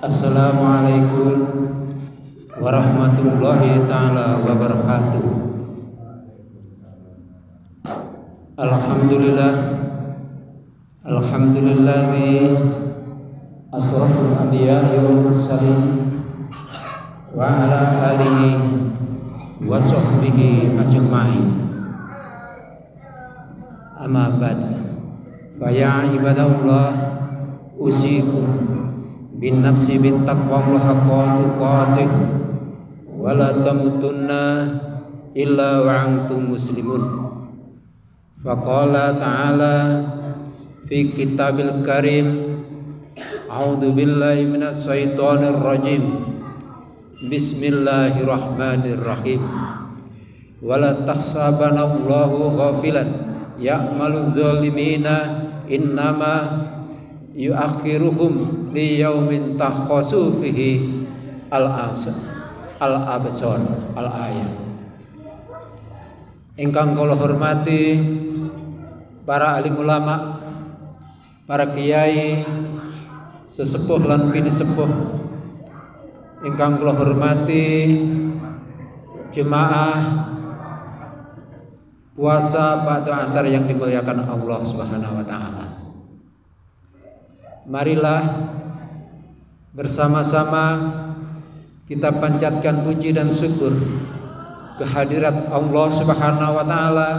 Assalamualaikum warahmatullahi ta'ala wabarakatuh. Alhamdulillah, alhamdulillahi asraful anbiya'i wal mursalin wa ala alihi wa sahbihi ajma'in. Amma ba'd. Fa ya ibadallah, usikum bin nafsi bin taqwa haqqa tuqatih wa la tamutunna illa wa antum muslimun. Faqala ta'ala fi kitabil karim, a'udzu billahi minas syaitonir rajim, bismillahirrahmanirrahim. Wa la tahsabanallahu ghafilan ya'malu dzalimina innama yuakhiruhum li yaumin takhassu fihi al-absar al-ayat. Ingkang kula hormati para alim ulama, para kiai, sesepuh lan bini sepuh, ingkang kula hormati jemaah puasa ba'da asar yang dimuliakan Allah Subhanahu wa taala. Marilah bersama-sama kita panjatkan puji dan syukur kehadirat Allah Subhanahu wa taala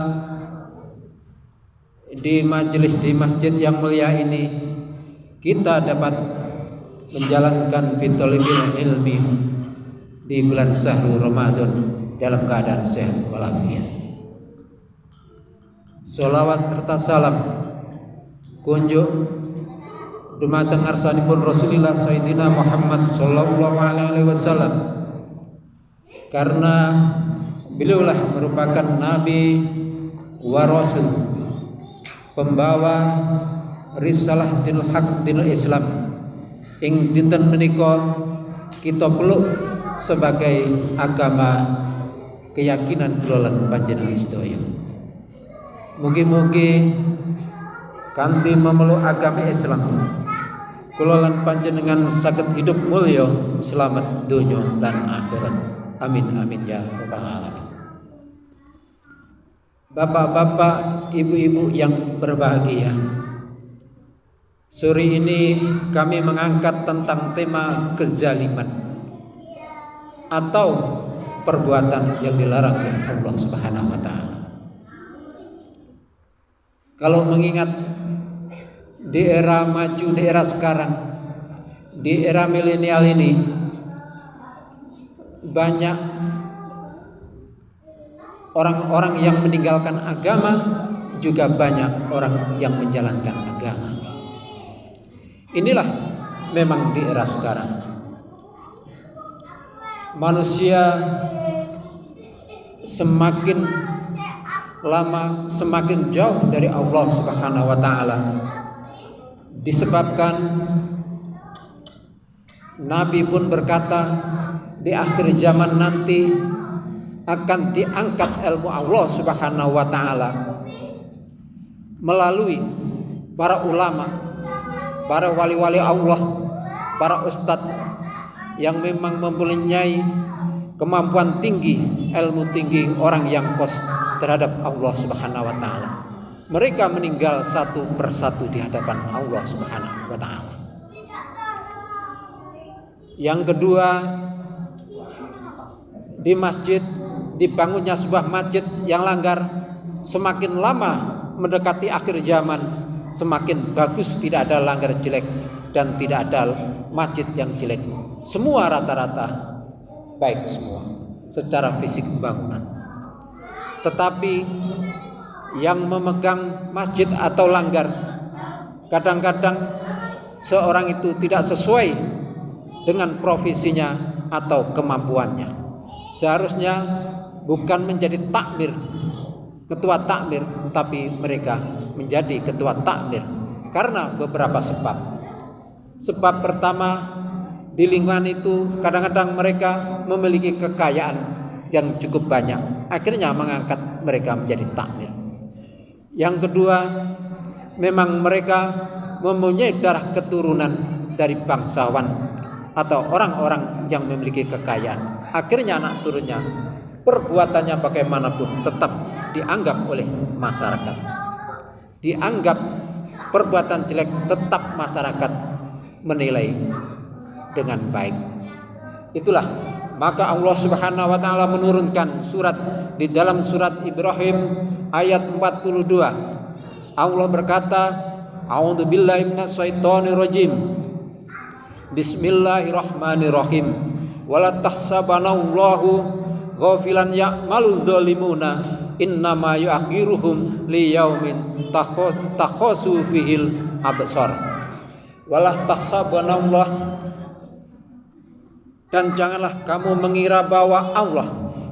di masjid yang mulia ini. Kita dapat menjalankan fitolibil ilmi di bulan Syahrul Ramadan dalam keadaan sehat walafiat. Sholawat serta salam kunjuk dumateng ngarsanipun Rasulullah Sayyidina Muhammad sallallahu alaihi wasallam, karena beliaulah merupakan nabi wa rasul, pembawa risalah dinul haq, dinul Islam, ing dinten menika kita peluk sebagai agama keyakinan kula lan panjenengan sedaya. Mugi-mugi kanthi memeluk agama Islam kula lan panjenengan saged hidup mulya selamat dunya dan akhirat. Amin amin ya rabbal alamin. Bapak-bapak, ibu-ibu yang berbahagia, sore ini kami mengangkat tentang tema kezaliman atau perbuatan yang dilarang oleh Allah Subhanahu wa taala. Kalau mengingat di era maju, di era sekarang, di era milenial ini, banyak orang-orang yang meninggalkan agama, juga banyak orang yang menjalankan agama. Inilah memang di era sekarang. Manusia semakin lama semakin jauh dari Allah Subhanahu wa taala, disebabkan Nabi pun berkata di akhir zaman nanti akan diangkat ilmu Allah Subhanahu wa taala melalui para ulama, para wali-wali Allah, para ustadz yang memang mempunyai kemampuan tinggi, ilmu tinggi, orang yang kos terhadap Allah Subhanahu wa taala. Mereka meninggal satu persatu di hadapan Allah Subhanahu wa taala. Yang kedua, di masjid, dibangunnya sebuah masjid yang langgar, semakin lama mendekati akhir zaman semakin bagus, tidak ada langgar jelek dan tidak ada masjid yang jelek. Semua rata-rata baik semua secara fisik bangunan. Tetapi yang memegang masjid atau langgar, kadang-kadang seorang itu tidak sesuai dengan profesinya atau kemampuannya. Seharusnya bukan menjadi takmir, ketua takmir, tapi mereka menjadi ketua takmir karena beberapa sebab. Sebab pertama, di lingkungan itu kadang-kadang mereka memiliki kekayaan yang cukup banyak, akhirnya mengangkat mereka menjadi takmir. Yang kedua, memang mereka mempunyai darah keturunan dari bangsawan atau orang-orang yang memiliki kekayaan. Akhirnya anak turunnya perbuatannya bagaimanapun tetap dianggap oleh masyarakat. Dianggap perbuatan jelek tetap masyarakat menilai dengan baik. Itulah maka Allah Subhanahu wa taala menurunkan surat di dalam surat Ibrahim ayat 42. Allah berkata, A'udzubillahi minasyaitonirrajim. Bismillahirrahmanirrahim. Wala tahsabanallahu ghafilan ya'malul zalimuna innama yu'akhiruhum liyaumin takhasu fihil absar. Wala tahsabanallah, dan janganlah kamu mengira bahwa Allah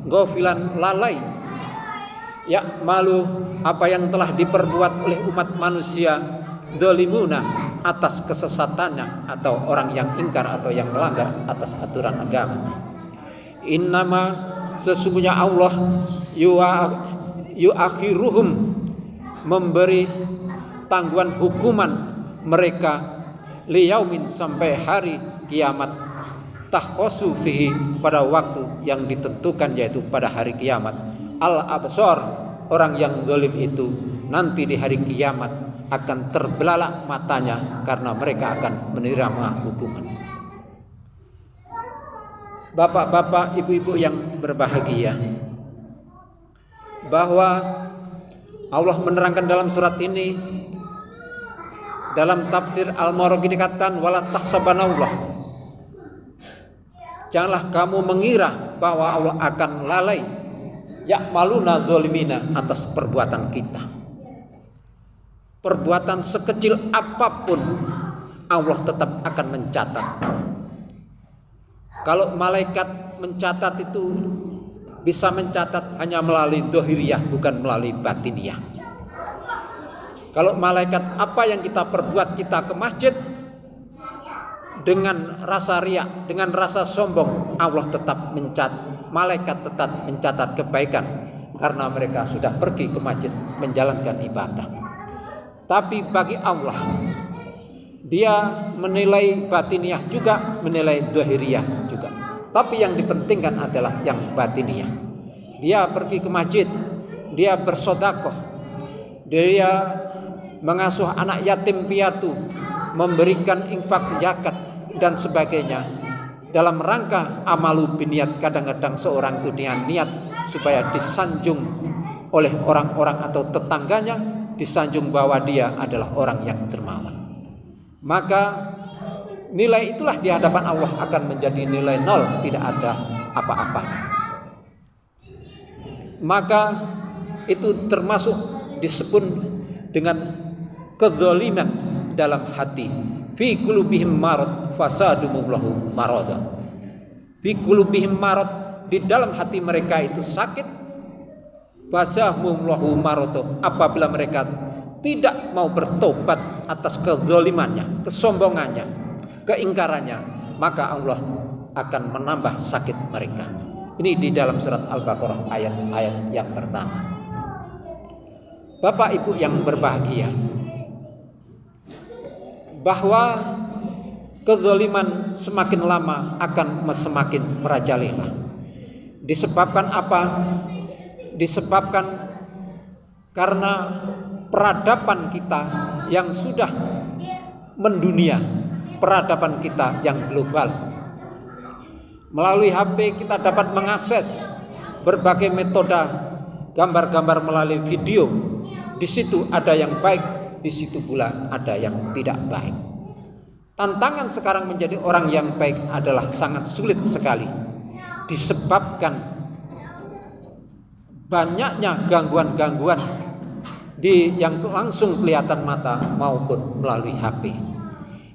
ghafilan lalai ya'malu apa yang telah diperbuat oleh umat manusia zalimuna atas kesesatannya atau orang yang ingkar atau yang melanggar atas aturan agama. Innama sesungguhnya Allah yu'akhiruhum memberi tangguhan hukuman mereka liyaumin sampai hari kiamat takhasu fihi pada waktu yang ditentukan yaitu pada hari kiamat. Al-absar orang yang zalim itu nanti di hari kiamat akan terbelalak matanya karena mereka akan menerima hukuman. Bapak-bapak, ibu-ibu yang berbahagia, bahwa Allah menerangkan dalam surat ini, dalam tafsir Al-Maraghi dikatakan wala tahsabanallah, janganlah kamu mengira bahwa Allah akan lalai ya'maluna zalimina atas perbuatan kita. Perbuatan sekecil apapun Allah tetap akan mencatat. Kalau malaikat mencatat itu bisa mencatat hanya melalui dohiriyah, bukan melalui batiniyah. Kalau malaikat apa yang kita perbuat, kita ke masjid dengan rasa riya, dengan rasa sombong, Allah tetap mencatat, malaikat tetap mencatat kebaikan karena mereka sudah pergi ke masjid menjalankan ibadah. Tapi bagi Allah, Dia menilai batiniyah juga, menilai dohiriyah juga. Tapi yang dipentingkan adalah yang batiniyah. Dia pergi ke masjid, dia bersedekah, dia mengasuh anak yatim piatu, memberikan infak zakat dan sebagainya. Dalam rangka amalu biniat, kadang-kadang seorang itu niat supaya disanjung oleh orang-orang atau tetangganya, disanjung bahwa dia adalah orang yang dermawan. Maka nilai itulah di hadapan Allah akan menjadi nilai nol, tidak ada apa-apa. Maka itu termasuk disebut dengan kezaliman dalam hati. Fi qulubihim marad fasadumullahu marada. Fi qulubihim marad, di dalam hati mereka itu sakit. Fasadumullahu marada, apabila mereka tidak mau bertobat atas kezalimannya, kesombongannya, keingkarannya, maka Allah akan menambah sakit mereka. Ini di dalam surat Al-Baqarah ayat-ayat yang pertama. Bapak Ibu yang berbahagia, bahwa kezaliman semakin lama akan semakin merajalela. Disebabkan apa? Disebabkan karena peradaban kita yang sudah mendunia, peradaban kita yang global. Melalui HP kita dapat mengakses berbagai metode gambar-gambar melalui video. Di situ ada yang baik, di situ pula ada yang tidak baik. Tantangan sekarang menjadi orang yang baik adalah sangat sulit sekali, disebabkan banyaknya gangguan-gangguan yang langsung kelihatan mata maupun melalui HP.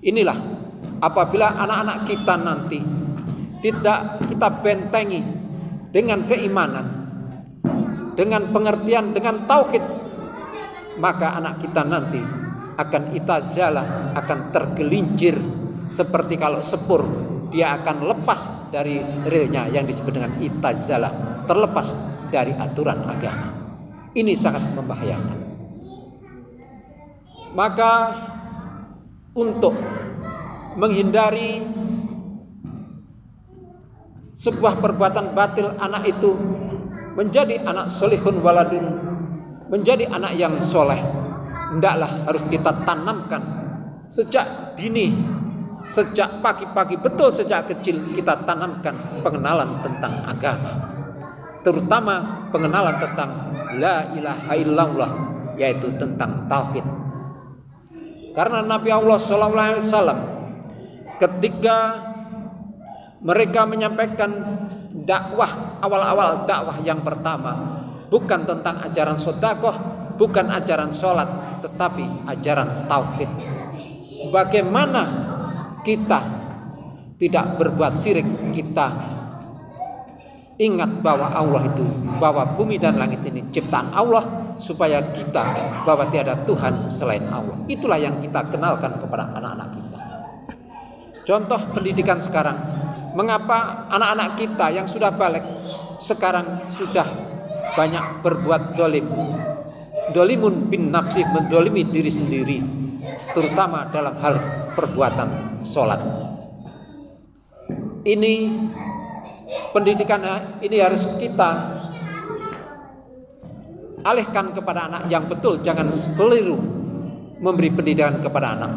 Inilah apabila anak-anak kita nanti tidak kita bentengi dengan keimanan, dengan pengertian, dengan tauhid, maka anak kita nanti akan itazalah, akan tergelincir seperti kalau sepur, dia akan lepas dari relnya yang disebut dengan itazalah, terlepas dari aturan agama. Ini sangat membahayakan. Maka untuk menghindari sebuah perbuatan batil anak itu menjadi anak solihun waladun, menjadi anak yang soleh, hendaklah harus kita tanamkan sejak dini, sejak pagi-pagi, betul sejak kecil kita tanamkan pengenalan tentang agama, terutama pengenalan tentang la ilaha illallah, yaitu tentang tauhid. Karena Nabi Allah SAW ketika mereka menyampaikan dakwah, awal-awal dakwah yang pertama, bukan tentang ajaran sedekah, bukan ajaran sholat, tetapi ajaran tauhid. Bagaimana kita tidak berbuat syirik, kita ingat bahwa Allah itu, bahwa bumi dan langit ini ciptaan Allah, supaya kita bahwa tiada Tuhan selain Allah. Itulah yang kita kenalkan kepada anak-anak kita. Contoh pendidikan sekarang, mengapa anak-anak kita yang sudah balik sekarang sudah banyak berbuat dolim, dolimun bin nafsi, mendolimi diri sendiri, terutama dalam hal perbuatan sholat. Ini pendidikan ini harus kita alihkan kepada anak yang betul, jangan keliru memberi pendidikan kepada anak.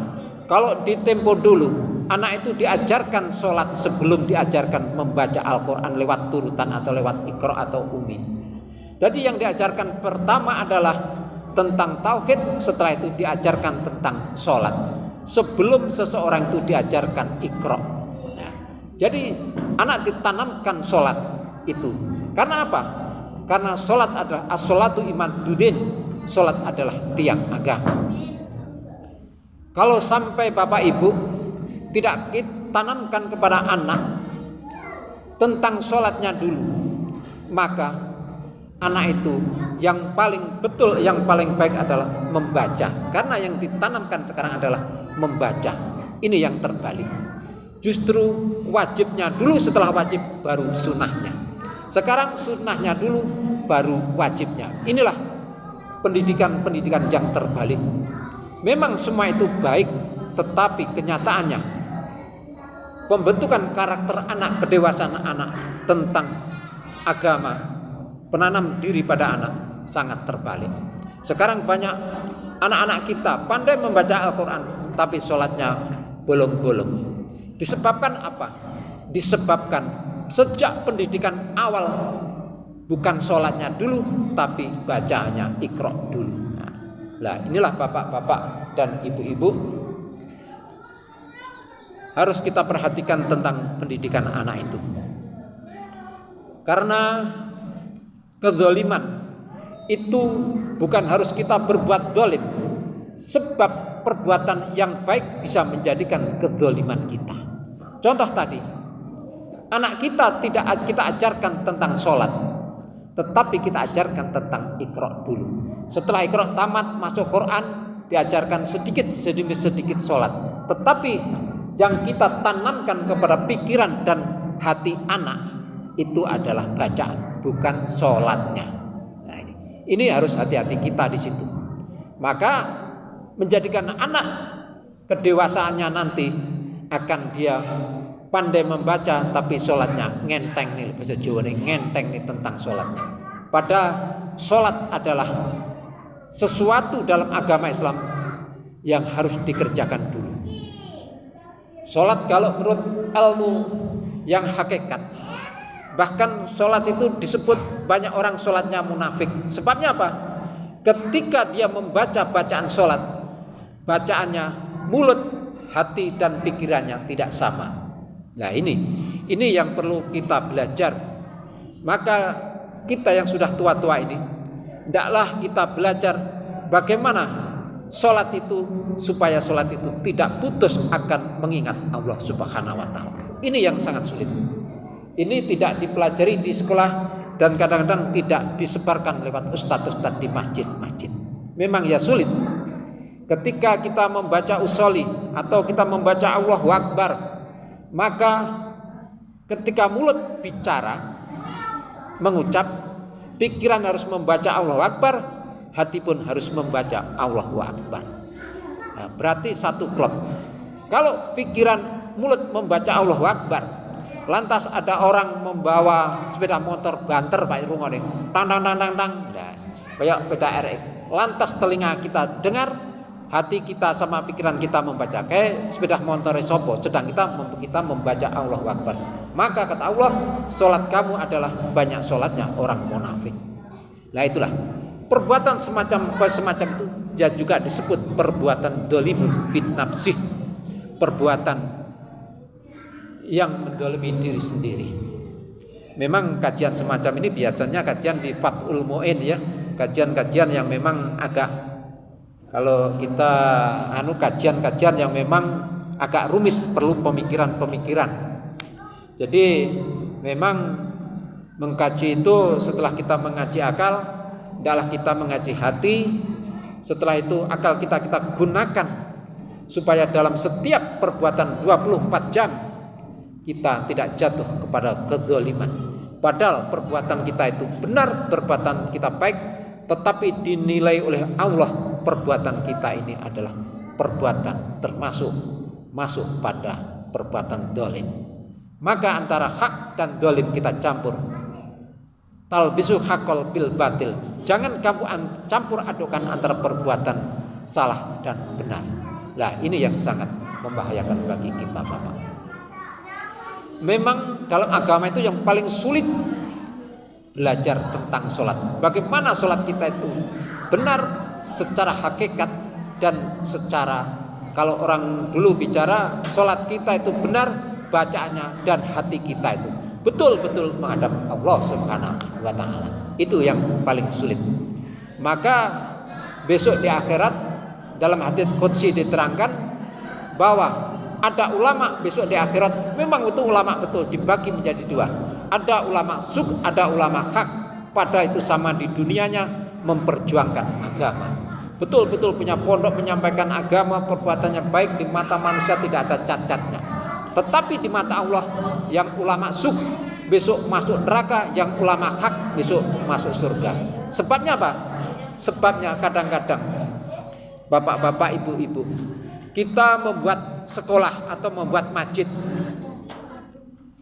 Kalau di tempo dulu anak itu diajarkan sholat sebelum diajarkan membaca Al-Quran lewat turutan atau lewat Iqra atau Umi. Jadi yang diajarkan pertama adalah tentang tauhid, setelah itu diajarkan tentang sholat sebelum seseorang itu diajarkan Iqra. Nah, jadi anak ditanamkan sholat itu. Karena apa? Karena sholat adalah as-sholatu imaduddin, sholat adalah tiang agama. Kalau sampai bapak ibu tidak kita tanamkan kepada anak tentang sholatnya dulu, maka anak itu yang paling betul, yang paling baik adalah membaca. Karena yang ditanamkan sekarang adalah membaca. Ini yang terbalik. Justru wajibnya dulu, setelah wajib baru sunnahnya. Sekarang sunnahnya dulu baru wajibnya. Inilah pendidikan-pendidikan yang terbalik. Memang semua itu baik, tetapi kenyataannya pembentukan karakter anak, kedewasaan anak tentang agama, penanam diri pada anak sangat terbalik. Sekarang banyak anak-anak kita pandai membaca Al-Quran, tapi sholatnya bolong-bolong. Disebabkan apa? Disebabkan sejak pendidikan awal bukan sholatnya dulu, tapi bacaannya Iqra dulu. Nah, inilah bapak-bapak dan ibu-ibu, harus kita perhatikan tentang pendidikan anak itu. Karena kezaliman itu bukan harus kita berbuat zalim, sebab perbuatan yang baik bisa menjadikan kezaliman kita. Contoh tadi, anak kita tidak kita ajarkan tentang sholat, tetapi kita ajarkan tentang Iqra dulu. Setelah Iqra tamat, masuk Quran, diajarkan sedikit demi sedikit sholat. Tetapi yang kita tanamkan kepada pikiran dan hati anak itu adalah bacaan, bukan sholatnya. Nah, ini harus hati-hati kita di situ. Maka menjadikan anak kedewasaannya nanti akan dia pandai membaca, tapi sholatnya ngenteng nih, bahasa Jawa nih, ngenteng nih tentang sholatnya. Padahal sholat adalah sesuatu dalam agama Islam yang harus dikerjakan dulu. Sholat kalau menurut ilmu yang hakikat, bahkan sholat itu disebut banyak orang sholatnya munafik. Sebabnya apa? Ketika dia membaca bacaan sholat, bacaannya mulut, hati dan pikirannya tidak sama. Nah ini yang perlu kita belajar. Maka kita yang sudah tua-tua ini, hendaklah kita belajar bagaimana sholat itu, supaya sholat itu tidak putus akan mengingat Allah Subhanahu wa Ta'ala. Ini yang sangat sulit. Ini tidak dipelajari di sekolah dan kadang-kadang tidak disebarkan lewat ustadz-ustadz di masjid-masjid. Memang ya sulit. Ketika kita membaca usolli atau kita membaca Allahu Akbar, maka ketika mulut bicara, mengucap, pikiran harus membaca Allahu Akbar, hati pun harus membaca Allahu Akbar. Nah, berarti satu klub. Kalau pikiran mulut membaca Allahu Akbar, Lantas ada orang membawa sepeda motor banter Pak rungone. Tang tang tang tang tang. Nah, kayak sepeda RX. Lantas telinga kita dengar, hati kita sama pikiran kita membaca kayak sepeda motor sopo, sedang kita membaca Allahu Akbar. Maka kata Allah, sholat kamu adalah banyak sholatnya orang munafik. Nah itulah perbuatan semacam itu ya juga disebut perbuatan dolimun bin nafsih, perbuatan yang mendolimi diri sendiri. Memang kajian semacam ini biasanya kajian di Fathul Mu'in ya, kajian-kajian yang memang agak, kalau kita kajian-kajian yang memang agak rumit, perlu pemikiran-pemikiran. Jadi memang mengkaji itu setelah kita mengaji akal, adalah kita mengaji hati. Setelah itu akal kita gunakan supaya dalam setiap perbuatan 24 jam kita tidak jatuh kepada kezaliman. Padahal perbuatan kita itu benar, perbuatan kita baik, tetapi dinilai oleh Allah perbuatan kita ini adalah perbuatan masuk pada perbuatan dolim. Maka antara hak dan dolim kita campur. Talbisu hakol bil batil. Jangan kamu campur adukan antara perbuatan salah dan benar. Nah ini yang sangat membahayakan bagi kita Bapak. Memang dalam agama itu yang paling sulit belajar tentang sholat. Bagaimana sholat kita itu benar secara hakikat dan secara, kalau orang dulu bicara sholat kita itu benar bacaannya dan hati kita itu betul-betul menghadap Allah Subhanahu wa Ta'ala. Itu yang paling sulit. Maka besok di akhirat dalam hadits qudsi diterangkan bahwa ada ulama besok di akhirat, memang itu ulama betul dibagi menjadi dua. Ada ulama suk, ada ulama hak. Pada itu sama di dunianya memperjuangkan agama. Betul-betul punya pondok menyampaikan agama, perbuatannya baik, di mata manusia tidak ada cacatnya. Tetapi di mata Allah yang ulama suk besok masuk neraka, yang ulama hak besok masuk surga. Sebabnya apa? Sebabnya kadang-kadang bapak-bapak, ibu-ibu, kita membuat sekolah atau membuat masjid.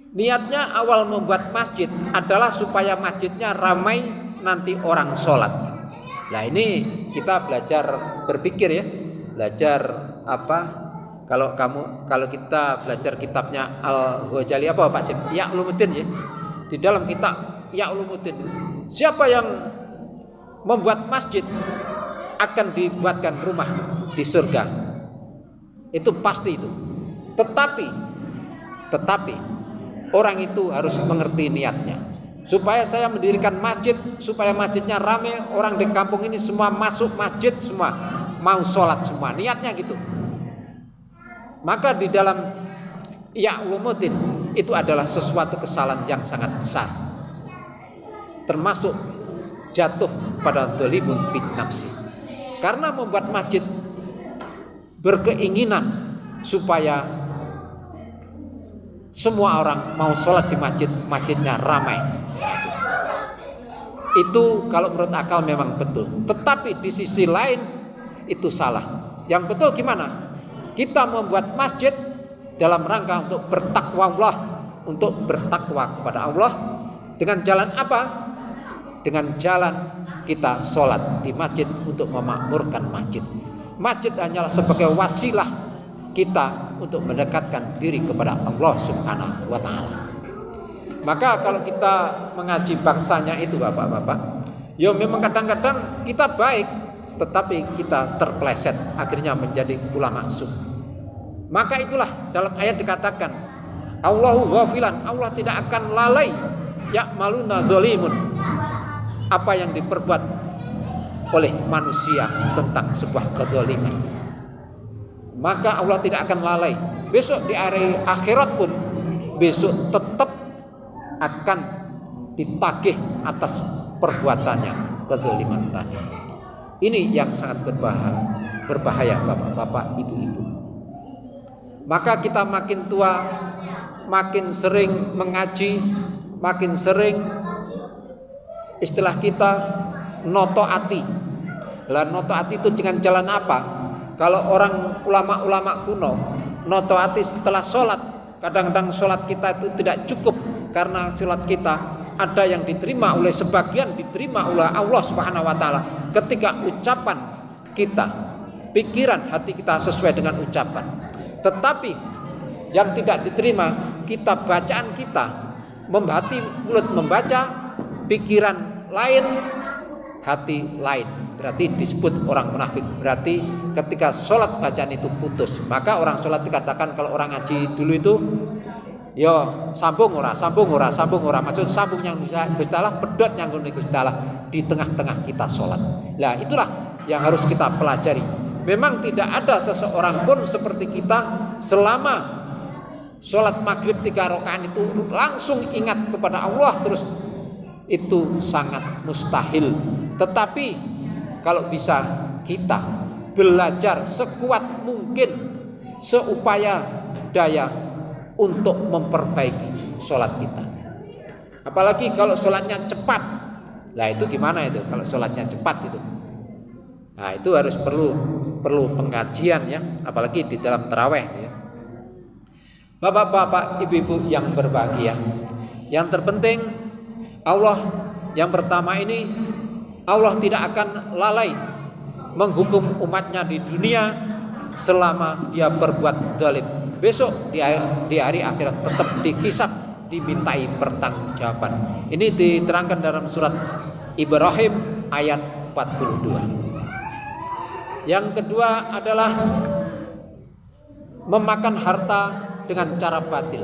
Niatnya awal membuat masjid adalah supaya masjidnya ramai nanti orang sholat. Nah ini kita belajar berpikir ya, belajar apa? Kalau kita belajar kitabnya Al-Ghazali apa Pak Sim? Ya Ulumuddin ya. Di dalam kitab Ya Ulumuddin, siapa yang membuat masjid akan dibuatkan rumah di surga. Itu pasti itu. Tetapi orang itu harus mengerti niatnya. Supaya saya mendirikan masjid, supaya masjidnya ramai, orang di kampung ini semua masuk masjid, semua mau sholat semua. Niatnya gitu. Maka di dalam Ya Ulumuddin itu adalah sesuatu kesalahan yang sangat besar, termasuk jatuh pada dzalimun bin nafsi. Karena membuat masjid berkeinginan supaya semua orang mau sholat di masjid, masjidnya ramai. Itu kalau menurut akal memang betul. Tetapi di sisi lain itu salah. Yang betul gimana? Kita membuat masjid dalam rangka untuk bertakwa Allah, untuk bertakwa kepada Allah. Dengan jalan apa? Dengan jalan kita sholat di masjid untuk memakmurkan masjid. Masjid hanyalah sebagai wasilah kita untuk mendekatkan diri kepada Allah Subhanahu wa Ta'ala. Maka kalau kita mengaji bangsanya itu bapak-bapak, ya memang kadang-kadang kita baik, tetapi kita terpeleset akhirnya menjadi ulama suk. Maka itulah dalam ayat dikatakan Allahu ghafilan, Allah tidak akan lalai ya'maluna dzalimun, apa yang diperbuat oleh manusia tentang sebuah kezaliman. Maka Allah tidak akan lalai. Besok di hari akhirat pun besok tetap akan ditagih atas perbuatannya kezaliman tadi. Ini yang sangat berbahaya bapak-bapak, ibu-ibu. Maka kita makin tua, makin sering mengaji, makin sering istilah kita noto ati. Lah noto ati itu dengan jalan apa? Kalau orang ulama-ulama kuno, noto ati setelah sholat kadang-kadang sholat kita itu tidak cukup, karena sholat kita ada yang diterima oleh sebagian, diterima oleh Allah Subhanahu wa taala ketika ucapan kita, pikiran hati kita sesuai dengan ucapan. Tetapi yang tidak diterima kita, bacaan kita, hati mulut membaca, pikiran lain, hati lain, berarti disebut orang munafik. Berarti ketika sholat bacaan itu putus, maka orang sholat dikatakan, kalau orang ngaji dulu itu yo sambung ora, maksud sambung yang Gusti Allah, pedot yang Gusti Allah di tengah-tengah kita sholat. Nah, itulah yang harus kita pelajari. Memang tidak ada seseorang pun seperti kita selama sholat maghrib 3 rakaat itu langsung ingat kepada Allah terus, itu sangat mustahil. Tetapi kalau bisa kita belajar sekuat mungkin, seupaya daya untuk memperbaiki sholat kita. Apalagi kalau sholatnya cepat. Nah itu gimana itu kalau sholatnya cepat itu? Nah itu harus perlu pengkajian ya, apalagi di dalam taraweh ya. Bapak-bapak, ibu-ibu yang berbahagia, yang terpenting Allah yang pertama ini, Allah tidak akan lalai menghukum umatnya di dunia selama dia berbuat zalim. Besok di hari akhirat tetap dihisab, dimintai pertanggungjawaban. Ini diterangkan dalam surat Ibrahim ayat 42. Yang kedua adalah memakan harta dengan cara batil.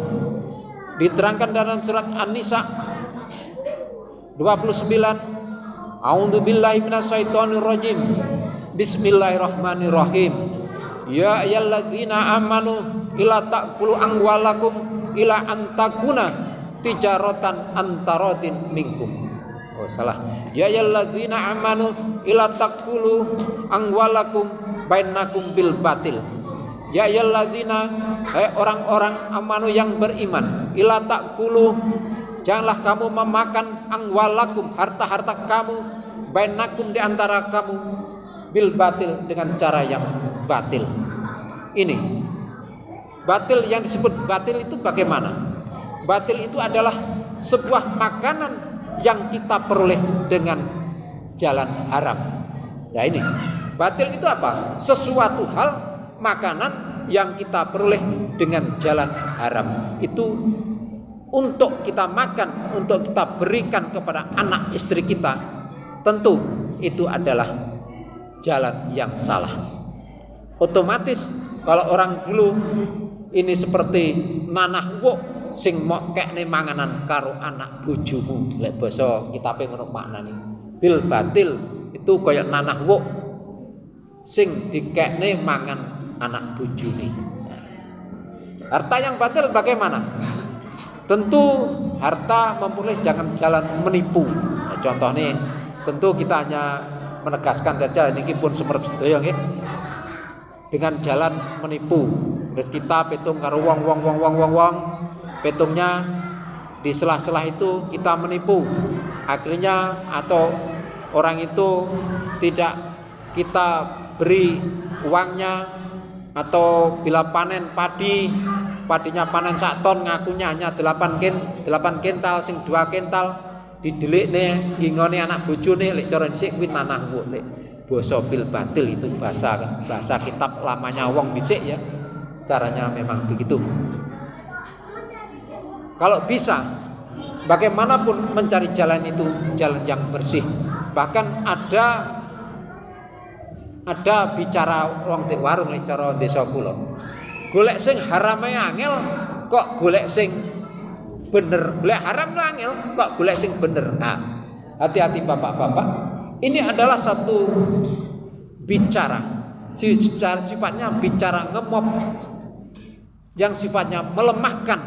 Diterangkan dalam surat An-Nisa 29, A'udzubillahi minasyaitonirrajim. Bismillahirrahmanirrahim. Ya ayyuhalladzina amanu ila ta'kulu amwalakum ila antakuna tijaratan antaradin minkum. Oh salah. Ya ayyuhalladzina amanu ila ta'kulu amwalakum bainakum bil batil. Ya ayyuhalladzina, hai orang-orang amanu yang beriman, ila ta'kulu, janganlah kamu memakan amwalakum, harta-harta kamu, bainakum di antara kamu, bil batil, dengan cara yang batil. Ini batil, yang disebut batil itu bagaimana? Batil itu adalah sebuah makanan yang kita peroleh dengan jalan haram. Nah ini batil itu apa? Sesuatu hal, makanan yang kita peroleh dengan jalan haram. Itu untuk kita makan, untuk kita berikan kepada anak istri kita, tentu itu adalah jalan yang salah. Otomatis kalau orang dulu ini seperti nanah wuk sing mok kekne manganan karo anak bojomu, lek basa kitabe ngono maknane. Bil batil itu kaya nanah wuk sing dikekne mangan anak bojone. Harta yang batil bagaimana? Tentu harta memperoleh jangan jalan menipu. Nah, contohnya tentu kita hanya menegaskan saja niki pun sumerep sedaya nggih. Dengan jalan menipu. Terus kita petung karo wong, petungnya di sela-sela itu kita menipu. Akhirnya atau orang itu tidak kita beri uangnya, atau bila panen padinya panen 1 ton, ngakunya hanya 8 kental, sing 2 kental didelikne ngingone anak bojone, lek cara dhisik kuwi manah wuk. Lek basa bil batil itu bahasa kitab lamanya wong dhisik ya. Caranya memang begitu. Kalau bisa bagaimanapun mencari jalan itu jalan yang bersih. Bahkan ada bicara wong di warung nek cara desa kula. Golek sing harame angel kok golek sing bener. Golek haram angel kok golek sing bener. Nah, hati-hati bapak-bapak. Ini adalah satu bicara sifatnya bicara ngemop, yang sifatnya melemahkan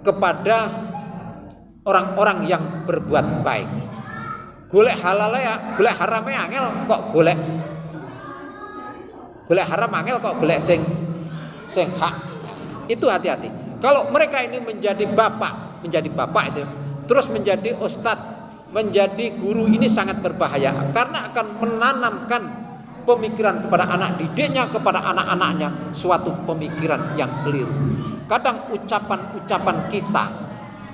kepada orang-orang yang berbuat baik. Golek halal ya, golek harame angel kok golek haram angel kok golek sing hak. Itu hati-hati. Kalau mereka ini menjadi bapak itu, terus menjadi ustadz, menjadi guru, ini sangat berbahaya karena akan menanamkan pemikiran kepada anak didiknya, kepada anak-anaknya, suatu pemikiran yang keliru. Kadang ucapan-ucapan kita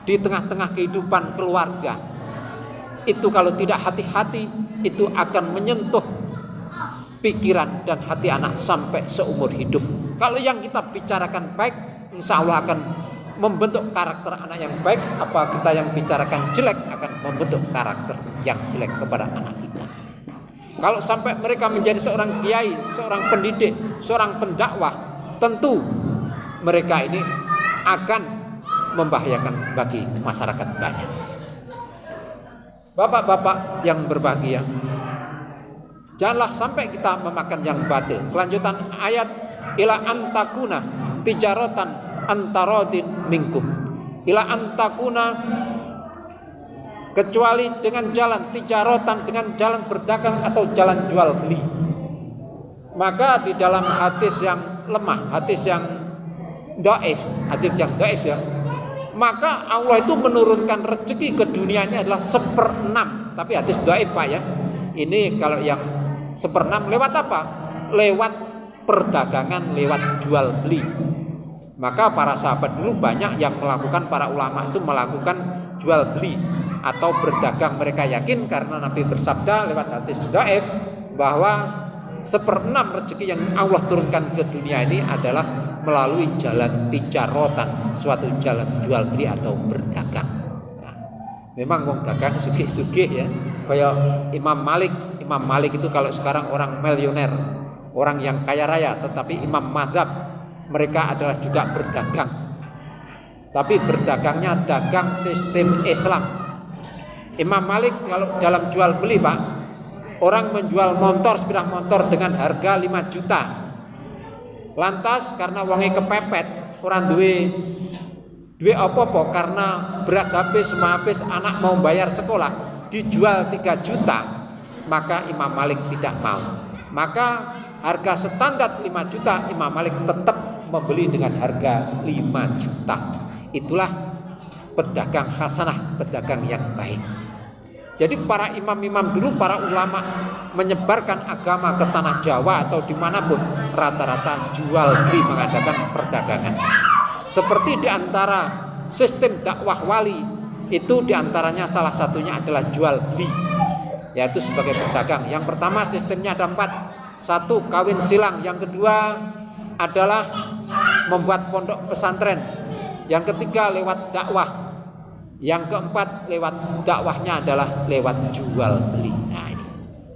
di tengah-tengah kehidupan keluarga itu kalau tidak hati-hati, itu akan menyentuh pikiran dan hati anak sampai seumur hidup. Kalau yang kita bicarakan baik, insya Allah akan membentuk karakter anak yang baik. Apa kita yang bicarakan jelek akan membentuk karakter yang jelek kepada anak kita. Kalau sampai mereka menjadi seorang kiai, seorang pendidik, seorang pendakwah, tentu mereka ini akan membahayakan bagi masyarakat banyak. Bapak-bapak yang berbahagia, janganlah sampai kita memakan yang batil. Kelanjutan ayat, ila antakuna tijaratan antarodin minkum. Ila antakuna, kecuali dengan jalan tijaratan, dengan jalan berdagang atau jalan jual beli. Maka di dalam hadis yang lemah, hadis yang dhaif ya, maka Allah itu menurunkan rezeki ke dunia ini adalah 1/6. Tapi hadis dhaif Pak ya. Ini kalau yang 1/6 lewat apa? Lewat perdagangan, lewat jual beli. Maka para sahabat dulu banyak yang melakukan, para ulama itu melakukan jual beli atau berdagang. Mereka yakin karena Nabi bersabda lewat hadis dhaif bahwa 1/6 rezeki yang Allah turunkan ke dunia ini adalah melalui jalan tijarotan, suatu jalan jual beli atau berdagang. Nah, memang wong dagang sugih-sugih ya. Kayak Imam Malik itu kalau sekarang orang miliuner, orang yang kaya raya, tetapi imam mazhab, mereka adalah juga berdagang. Tapi berdagangnya dagang sistem Islam. Imam Malik kalau dalam jual beli Pak, orang menjual motor, sepeda motor dengan harga 5 juta. Lantas karena wonge kepepet, orang duwe apa-apa, karena beras habis, semua habis, anak mau bayar sekolah, dijual 3 juta, maka Imam Malik tidak mau. Maka harga standar 5 juta, Imam Malik tetap membeli dengan harga 5 juta. Itulah pedagang hasanah, pedagang yang baik. Jadi para imam-imam dulu, para ulama menyebarkan agama ke tanah Jawa atau dimanapun, rata-rata jual beli, mengadakan perdagangan. Seperti diantara sistem dakwah wali, itu diantaranya salah satunya adalah jual beli, yaitu sebagai pedagang. Yang pertama sistemnya ada 4. 1, kawin silang. Yang kedua adalah membuat pondok pesantren. Yang ketiga lewat dakwah. Yang keempat lewat dakwahnya adalah lewat jual beli. Nah ini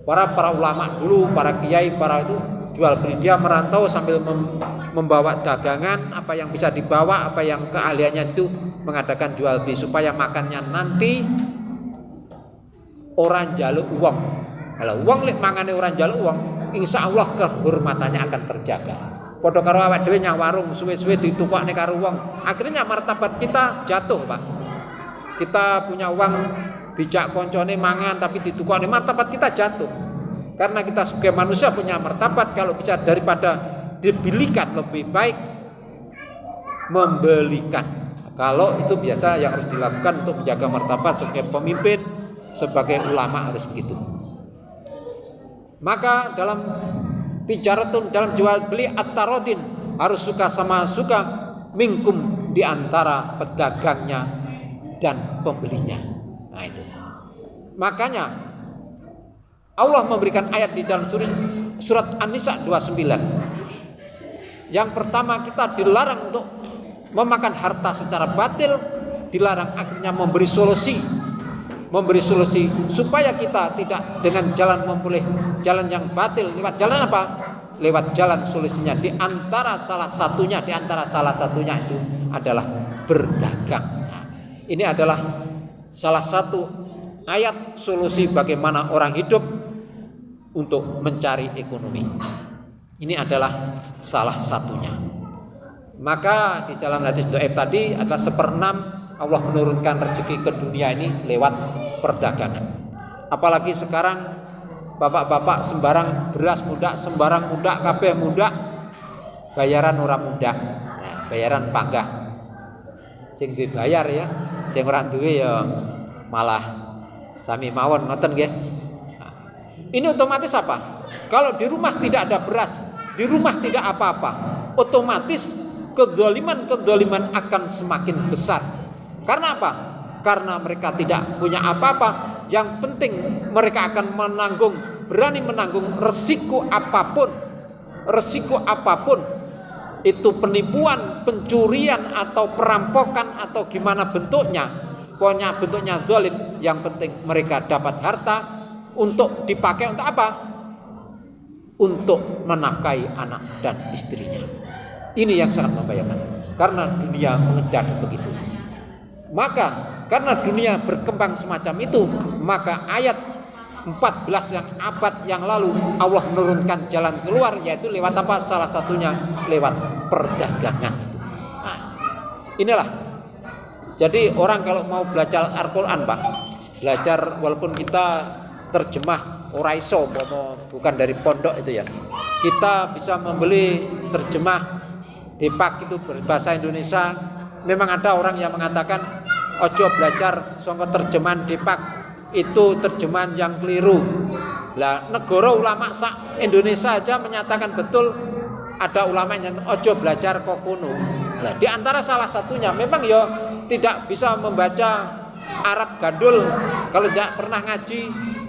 para ulama dulu, para kiai, para itu jual beli. Dia merantau sambil membawa dagangan, apa yang bisa dibawa, apa yang keahliannya itu mengadakan jual beli, supaya makannya nanti orang jaluk uang. Kalau uang lek mangane orang jaluk uang, insya Allah kehormatannya akan terjaga. Padha karo awak dhewe nyang warung suwe-suwe ditukokne karo wong, akhirnya martabat kita jatuh, Pak. Kita punya uang dijak koncone mangan tapi ditukokne, martabat kita jatuh. Karena kita sebagai manusia punya martabat, kalau bisa daripada dibelikan lebih baik membelikan. Kalau itu biasa yang harus dilakukan untuk menjaga martabat sebagai pemimpin, sebagai ulama harus begitu. Maka dalam tijaratun, dalam jual beli at-tarodin, harus suka sama suka, minkum, di antara pedagangnya dan pembelinya. Nah itu. Makanya Allah memberikan ayat di dalam surat An-Nisa 29. Yang pertama, kita dilarang untuk memakan harta secara batil, dilarang akhirnya memberi solusi supaya kita tidak dengan jalan memulih jalan yang batil. Lewat jalan apa? Lewat jalan solusinya. Di antara salah satunya itu adalah berdagang. Nah, ini adalah salah satu ayat solusi bagaimana orang hidup untuk mencari ekonomi. Ini adalah salah satunya. Maka di dalam hadis dhaif tadi adalah 1/6 Allah menurunkan rezeki ke dunia ini lewat perdagangan. Apalagi sekarang bapak-bapak sembarang beras muda, sembarang muda, kabeh muda, bayaran ora muda. Nah, bayaran panggah. Sing dibayar ya, sing ora duwe ya malah sami mawon ngoten nggih. Nah, Ini otomatis apa? Kalau di rumah tidak ada beras, di rumah tidak apa-apa, otomatis kedzaliman akan semakin besar. Karena apa? Karena mereka tidak punya apa-apa. Yang penting mereka akan berani menanggung resiko apapun. Resiko apapun. Itu penipuan, pencurian atau perampokan atau gimana bentuknya. Pokoknya bentuknya zalim. Yang penting mereka dapat harta untuk dipakai untuk apa? Untuk menafkahi anak dan istrinya. Ini yang sangat membahayakan. Karena dunia mengendaki begitu. Maka karena dunia berkembang semacam itu, maka ayat 14 yang abad yang lalu Allah menurunkan jalan keluar, yaitu lewat apa? Salah satunya lewat perdagangan itu. Nah, inilah. Jadi orang kalau mau belajar Al-Quran, Pak, belajar walaupun kita terjemah ora iso, bukan dari pondok itu ya. Kita bisa membeli terjemah Depak itu berbahasa Indonesia. Memang ada orang yang mengatakan ojo belajar saka terjemahan Depak, itu terjemahan yang keliru. Lah negara ulama sak Indonesia aja menyatakan betul, ada ulama yang ojo belajar kok kuno. Nah, di antara salah satunya memang ya tidak bisa membaca Arab gandul kalau tidak pernah ngaji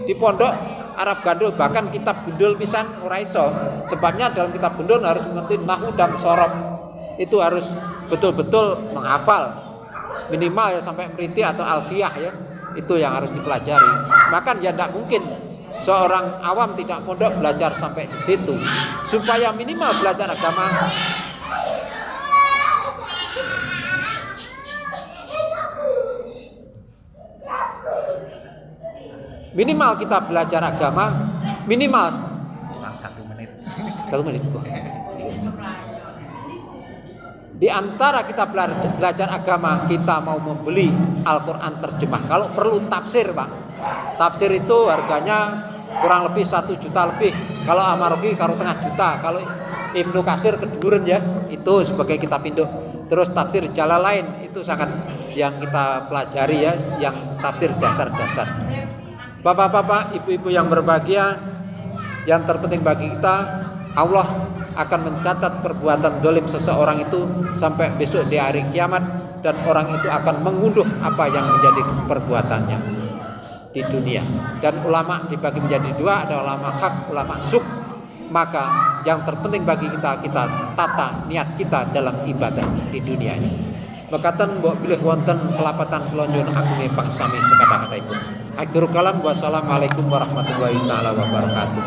di pondok Arab gandul, bahkan kitab gundul pisan ora iso. Sebabnya dalam kitab gundul harus mengerti nahwu dan sorof. Itu harus betul-betul menghafal. Minimal ya sampai mriti atau alfiyah ya. Itu yang harus dipelajari. Maka ya tidak mungkin seorang awam tidak pondok belajar sampai di situ. Supaya minimal belajar agama minimal kita belajar agama minimal 1 menit. 1 menit. Di antara kita belajar agama, kita mau membeli Al-Quran terjemah. Kalau perlu tafsir, Pak. Tafsir itu harganya kurang lebih 1 juta lebih. Kalau Amarogi kalau tengah juta. Kalau Ibnu Katsir keduren ya, itu sebagai kitab induk. Terus tafsir Jalalain itu sangat yang kita pelajari ya, yang tafsir dasar-dasar. Bapak-bapak, ibu-ibu yang berbahagia, yang terpenting bagi kita, Allah akan mencatat perbuatan dolim seseorang itu sampai besok di hari kiamat, dan orang itu akan mengunduh apa yang menjadi perbuatannya di dunia. Dan ulama dibagi menjadi 2, ada ulama hak, ulama suk. Maka yang terpenting bagi kita tata niat kita dalam ibadah di dunia ini. Mekaten mbok pilih wonten kelapatan kula nyuwun agunge pangsami sekata-kataipun. Akhirul kalam wassalamualaikum warahmatullahi taala wabarakatuh.